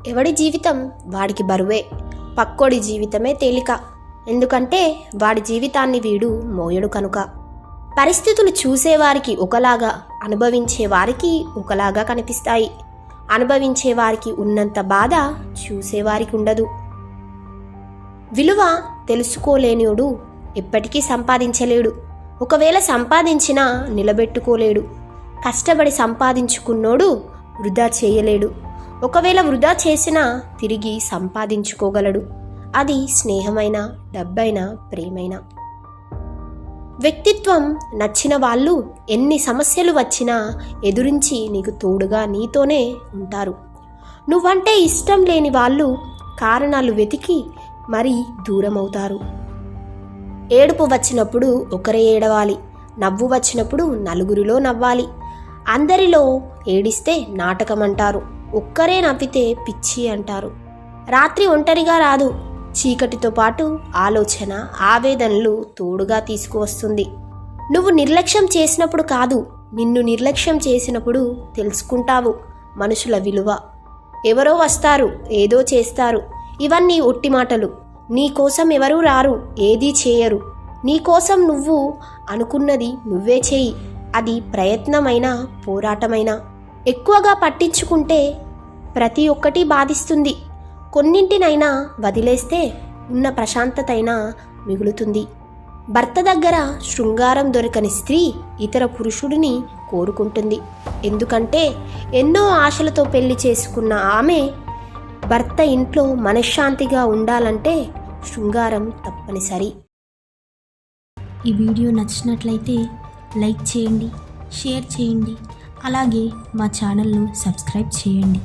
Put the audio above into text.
ఎవడి జీవితం వాడికి బరువే, పక్కోడి జీవితమే తేలిక. ఎందుకంటే వాడి జీవితాన్ని వీడు మోయడు కనుక. పరిస్థితులు చూసేవారికి ఒకలాగా, అనుభవించేవారికి ఒకలాగా కనిపిస్తాయి. అనుభవించేవారికి ఉన్నంత బాధ చూసేవారికి ఉండదు. విలువ తెలుసుకోలేనివాడు ఎప్పటికీ సంపాదించలేడు. ఒకవేళ సంపాదించినా నిలబెట్టుకోలేడు. కష్టపడి సంపాదించుకున్నోడు వృధా చేయలేడు. ఒకవేళ వృధా చేసినా తిరిగి సంపాదించుకోగలడు. అది స్నేహమైన, డబ్బైనా, ప్రేమైనా. వ్యక్తిత్వం నచ్చిన వాళ్ళు ఎన్ని సమస్యలు వచ్చినా ఎదురించి నీకు తోడుగా నీతోనే ఉంటారు. నువ్వంటే ఇష్టం లేని వాళ్ళు కారణాలు వెతికి మరీ దూరమవుతారు. ఏడుపు వచ్చినప్పుడు ఒకరే ఏడవాలి, నవ్వు వచ్చినప్పుడు నలుగురిలో నవ్వాలి. అందరిలో ఏడిస్తే నాటకం అంటారు, ఒక్కరే నవ్వితే పిచ్చి అంటారు. రాత్రి ఒంటరిగా రాదు, చీకటితో పాటు ఆలోచన, ఆవేదనలు తోడుగా తీసుకువస్తుంది. నువ్వు నిర్లక్ష్యం చేసినప్పుడు కాదు, నిన్ను నిర్లక్ష్యం చేసినప్పుడు తెలుసుకుంటావు మనుషుల విలువ. ఎవరో వస్తారు, ఏదో చేస్తారు, ఇవన్నీ ఒట్టి మాటలు. నీకోసం ఎవరూ రారు, ఏదీ చేయరు. నీకోసం నువ్వు అనుకున్నది నువ్వే చేయి. అది ప్రయత్నమైనా, పోరాటమైనా. ఎక్కువగా పట్టించుకుంటే ప్రతి ఒక్కటి బాధిస్తుంది. కొన్నింటినైనా వదిలేస్తే ఉన్న ప్రశాంతతైనా మిగులుతుంది. భర్త దగ్గర శృంగారం దొరకని స్త్రీ ఇతర పురుషుడిని కోరుకుంటుంది. ఎందుకంటే ఎన్నో ఆశలతో పెళ్లి చేసుకున్న ఆమె భర్త ఇంట్లో మనశ్శాంతిగా ఉండాలంటే శృంగారం తప్పనిసరి. ఈ వీడియో నచ్చినట్లయితే లైక్ చేయండి, షేర్ చేయండి, అలాగే మా ఛానల్ను సబ్స్క్రైబ్ చేయండి.